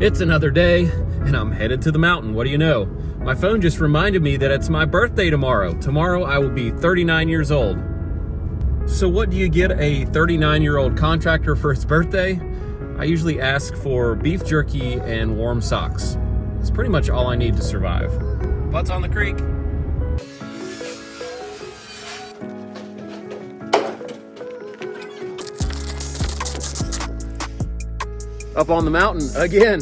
It's another day, and I'm headed to the mountain. What do you know? My phone just reminded me that it's my birthday tomorrow. Tomorrow I will be 39 years old. So what do you get a 39-year-old contractor for his birthday? I usually ask for beef jerky and warm socks. It's pretty much all I need to survive. Butts on the creek. Up on the mountain again.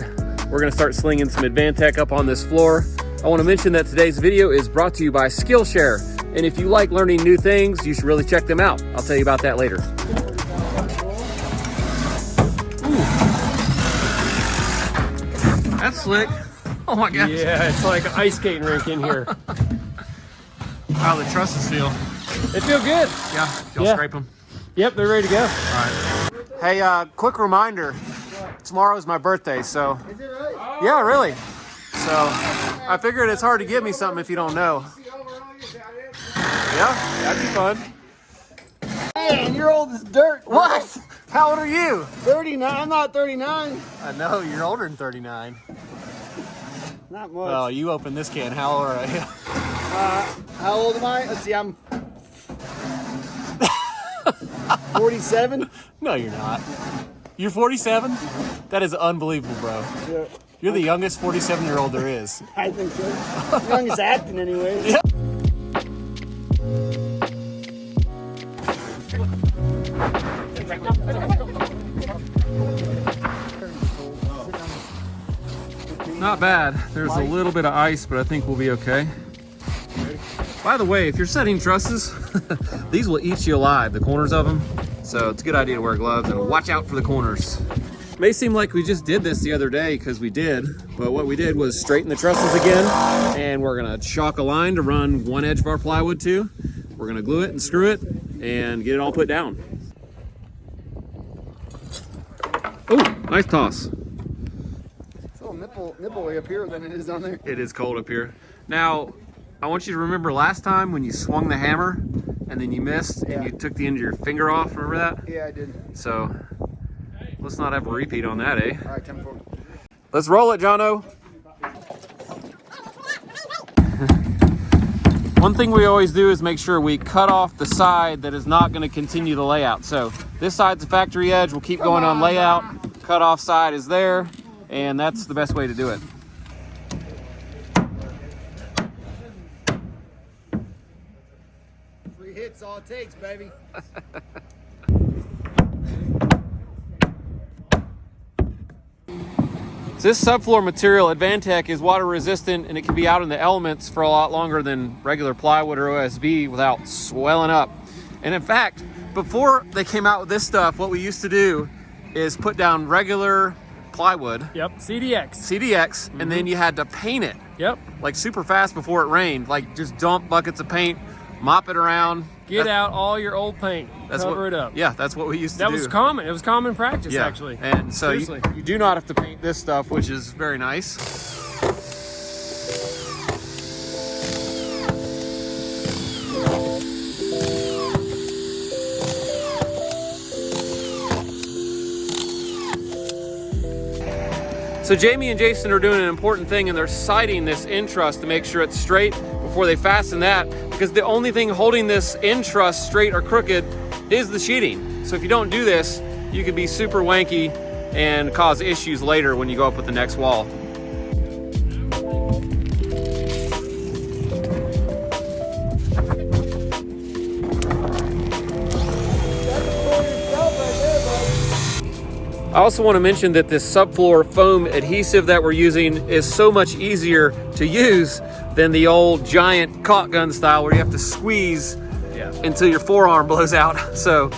We're gonna start slinging some AdvanTech up on this floor. I wanna mention that today's video is brought to you by Skillshare. And if you like learning new things, you should really check them out. I'll tell you about that later. Ooh. That's slick. Oh my gosh. Yeah, it's like an ice skating rink in here. How the trusses feel. They feel good. Yeah, y'all scrape them? Yep, they're ready to go. All right. Hey, quick reminder. Tomorrow's my birthday, so. Is it really? Yeah, really. So, I figured it's hard to give me something if you don't know. Yeah, that'd be fun. Man, you're old as dirt. Bro. What? How old are you? 39. I'm not 39. I know, you're older than 39. Not much. Oh, you opened this can. How old are you? How old am I? Let's see, I'm 47. No, you're not. You're 47? That is unbelievable, bro. Yeah, You're the youngest 47-year-old there is. I think so. Youngest acting anyway. Yeah. Not bad. There's a little bit of ice, but I think we'll be okay. By the way, if you're setting trusses, these will eat you alive, the corners of them. So it's a good idea to wear gloves and watch out for the corners. May seem like we just did this the other day, because we did, but what we did was straighten the trusses again, and we're gonna chalk a line to run one edge of our plywood to. We're gonna glue it and screw it and get it all put down. Oh, nice toss. It's a little nipple up here than it is down there. It is cold up here. Now, I want you to remember last time when you swung the hammer and then you missed and you took the end of your finger off, remember that? Yeah, I did. So, let's not have a repeat on that, eh? All right, 10-4. Let's roll it, Jono. One thing we always do is make sure we cut off the side that is not going to continue the layout. So this side's the factory edge. We'll keep going on layout. Cut off side is there, and that's the best way to do it. 3 hits, all it takes, baby. So this subfloor material, AdvanTech, is water resistant, and it can be out in the elements for a lot longer than regular plywood or OSB without swelling up. And in fact, before they came out with this stuff, what we used to do is put down regular plywood. Yep, CDX. And then you had to paint it. Yep. Like super fast before it rained. Like just dump buckets of paint, mop it around. Get out all your old paint. Cover it up. Yeah, that's what we used to do. That was common. It was common practice, actually. And so you do not have to paint this stuff, which is very nice. So Jamie and Jason are doing an important thing, and they're sighting this end truss to make sure it's straight before they fasten that, because the only thing holding this end truss straight or crooked is the sheeting. So if you don't do this, you could be super wanky and cause issues later when you go up with the next wall. I also want to mention that this subfloor foam adhesive that we're using is so much easier to use than the old giant caulk gun style where you have to squeeze until your forearm blows out. So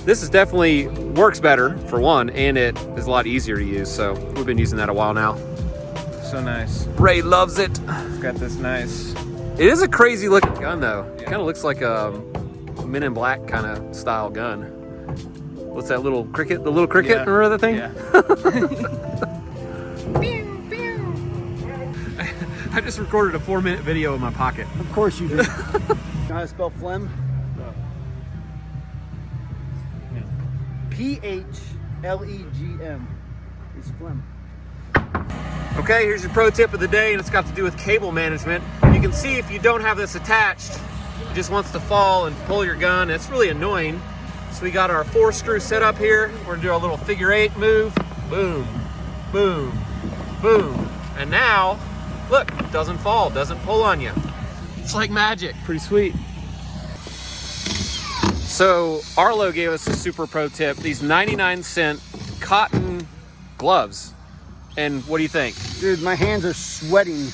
this is definitely works better for one, and it is a lot easier to use. So we've been using that a while now. So nice. Ray loves it. It's got this nice. It is a crazy looking gun though. It kind of looks like a Men in Black kind of style gun. What's that little cricket? The little cricket, Yeah. remember that thing? Yeah. I just recorded a 4-minute video in my pocket. Of course you do. You know how to spell phlegm? P-H-L-E-G-M. It's phlegm. Okay, here's your pro tip of the day, and it's got to do with cable management. You can see if you don't have this attached, it just wants to fall and pull your gun. It's really annoying. So we got our 4-screw set up here. We're gonna do our little figure 8 move. Boom, boom, boom. And now, look, it doesn't fall, doesn't pull on you. It's like magic. Pretty sweet. So Arlo gave us a super pro tip, these 99-cent cotton gloves. And what do you think? Dude, my hands are sweating.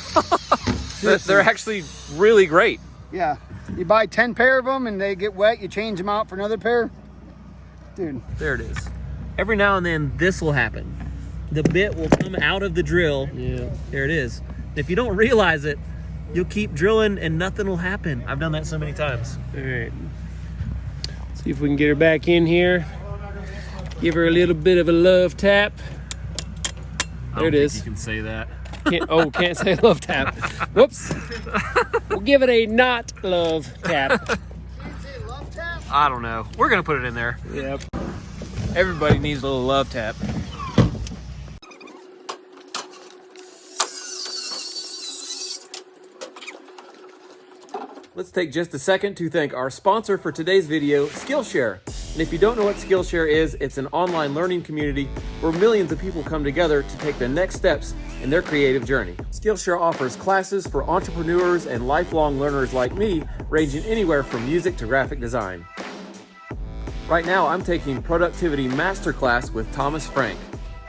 They're actually really great. Yeah. You buy 10 pair of them and they get wet, you change them out for another pair. Dude. There it is. Every now and then this will happen. The bit will come out of the drill. Yeah. There it is. If you don't realize it, you'll keep drilling and nothing will happen. I've done that so many times. All right. See if we can get her back in here. Give her a little bit of a love tap. There it is. You can say that. Can't say love tap. Whoops. We'll give it a not love tap. I don't know. We're gonna put it in there. Yep. Everybody needs a little love tap. Let's take just a second to thank our sponsor for today's video, Skillshare. And if you don't know what Skillshare is, it's an online learning community where millions of people come together to take the next steps in their creative journey. Skillshare offers classes for entrepreneurs and lifelong learners like me, ranging anywhere from music to graphic design. Right now, I'm taking Productivity Masterclass with Thomas Frank.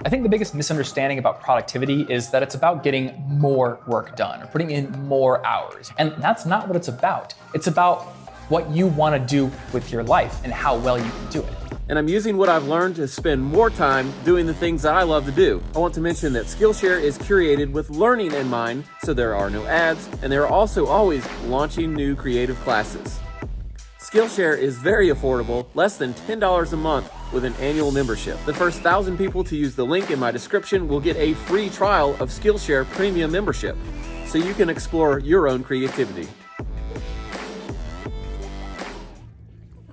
I think the biggest misunderstanding about productivity is that it's about getting more work done or putting in more hours. And that's not what it's about. It's about what you want to do with your life and how well you can do it. And I'm using what I've learned to spend more time doing the things that I love to do. I want to mention that Skillshare is curated with learning in mind, so there are no ads, and they're also always launching new creative classes. Skillshare is very affordable, less than $10 a month with an annual membership. The first 1,000 people to use the link in my description will get a free trial of Skillshare Premium membership, so you can explore your own creativity.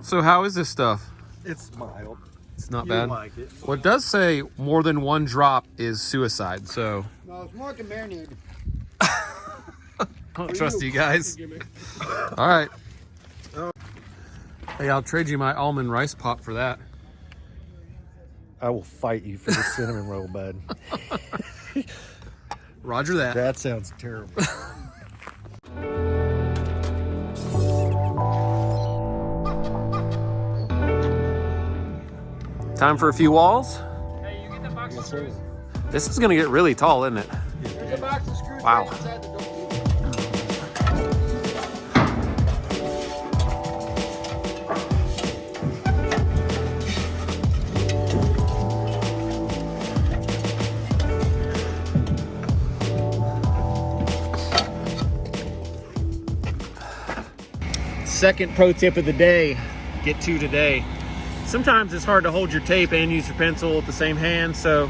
So how is this stuff? It's mild. It's not You bad. like it. Well, it does say more than one drop is suicide, so No, it's more like a marinade. I don't trust you guys. All right. Hey, I'll trade you my almond rice pop for that. I will fight you for the cinnamon roll, bud. Roger that. That sounds terrible. Time for a few walls. Hey, you get that box of screws? This is gonna get really tall, isn't it? There's a box of screws Wow. right inside the door. Second pro tip of the day, get to today. Sometimes it's hard to hold your tape and use your pencil at the same hand, so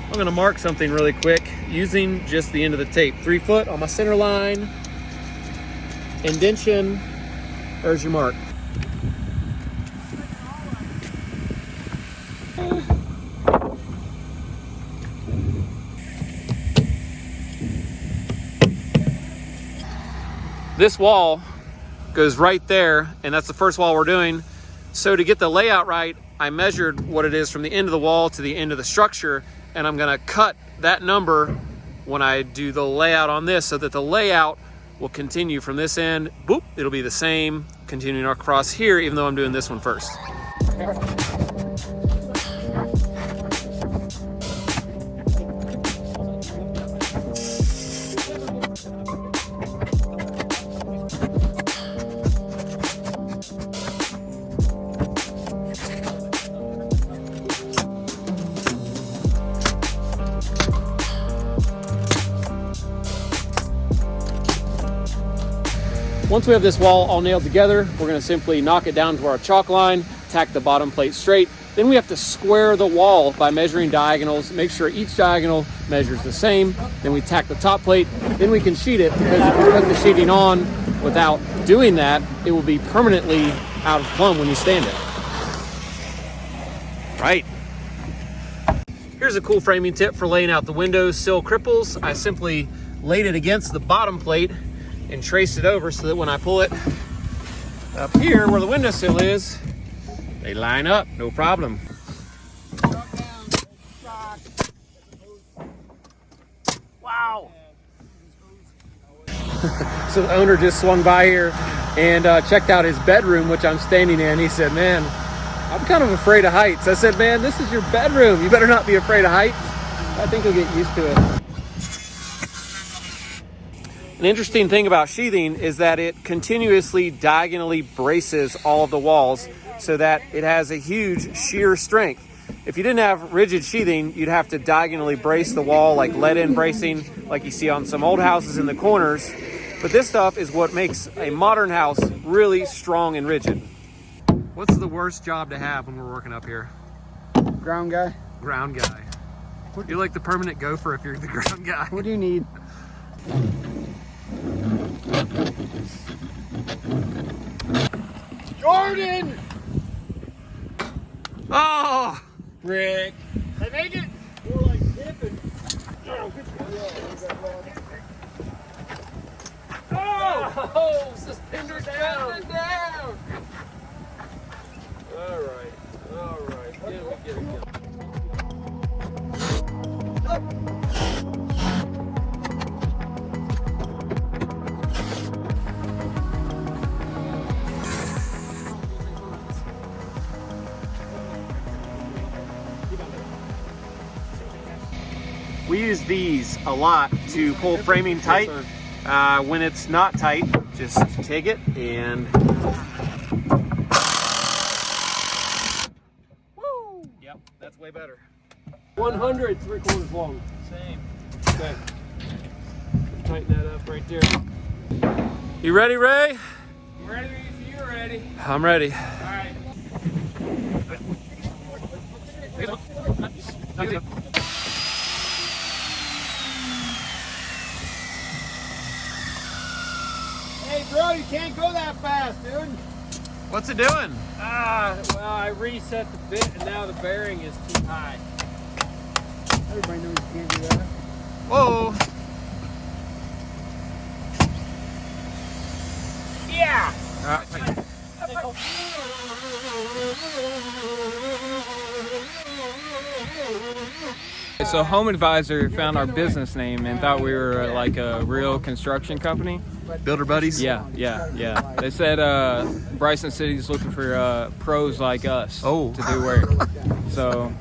I'm gonna mark something really quick using just the end of the tape. 3 foot on my center line, indentation, there's your mark. This wall goes right there, and that's the first wall we're doing. So to get the layout right, I measured what it is from the end of the wall to the end of the structure, and I'm gonna cut that number when I do the layout on this so that the layout will continue from this end. Boop, it'll be the same continuing across here, even though I'm doing this one first. Once we have this wall all nailed together, we're gonna simply knock it down to our chalk line, tack the bottom plate straight. Then we have to square the wall by measuring diagonals, make sure each diagonal measures the same. Then we tack the top plate, then we can sheet it, because if you put the sheeting on without doing that, it will be permanently out of plumb when you stand it. Right. Here's Here's a cool framing tip for laying out the windows sill cripples. I simply laid it against the bottom plate and traced it over so that when I pull it up here where the windowsill is, they line up, no problem. Wow. So the owner just swung by here and checked out his bedroom, which I'm standing in. He said, man, I'm kind of afraid of heights. I said, man, this is your bedroom. You better not be afraid of heights. I think you'll get used to it. An interesting thing about sheathing is that it continuously diagonally braces all of the walls so that it has a huge shear strength. If you didn't have rigid sheathing, you'd have to diagonally brace the wall like lead-in bracing like you see on some old houses in the corners. But this stuff is what makes a modern house really strong and rigid. What's the worst job to have when we're working up here? Ground guy. Ground guy. You're like the permanent gopher if you're the ground guy. What do you need? Jordan! Oh! Rick. I make it! More like dipping. Oh, suspender down. All right. Get it. We use these a lot to pull framing tight. When it's not tight, just take it and woo! Yep, that's way better. 100 3/4 long. Same. Okay. Tighten that up right there. You ready, Ray? I'm ready if you're ready. I'm ready. All right. Hey, bro, you can't go that fast, dude. What's it doing? Well, I reset the bit and now the bearing is too high. Everybody knows you can't do that. Whoa! Yeah. So Home Advisor found our business name and thought we were like a real construction company. Builder buddies? Yeah. They said Bryson City's looking for pros like us Oh. to do work. So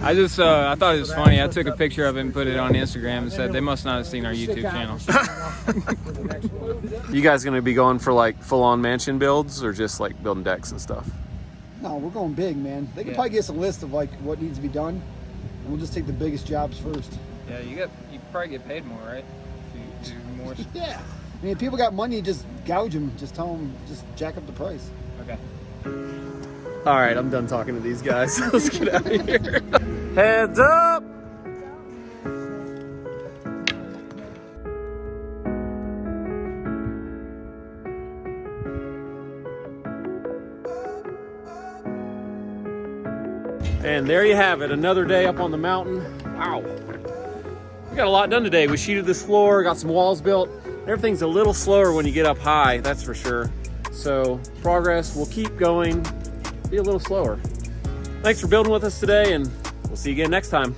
I just I thought it was funny. I took a picture of it and put it on Instagram and said they must not have seen our YouTube channel. You guys gonna be going for like full-on mansion builds or just like building decks and stuff? No, we're going big, man. They can Yeah. probably get us a list of like what needs to be done, and we'll just take the biggest jobs first. Yeah, you probably get paid more, right? If you do more. Yeah. I mean, if people got money, just gouge them. Just tell them, just jack up the price. Okay. All right, I'm done talking to these guys. Let's get out of here. Heads up! And there you have it, another day up on the mountain. Wow. We got a lot done today. We sheeted this floor, got some walls built. Everything's a little slower when you get up high, that's for sure. So progress will keep going, be a little slower. Thanks for building with us today, and we'll see you again next time.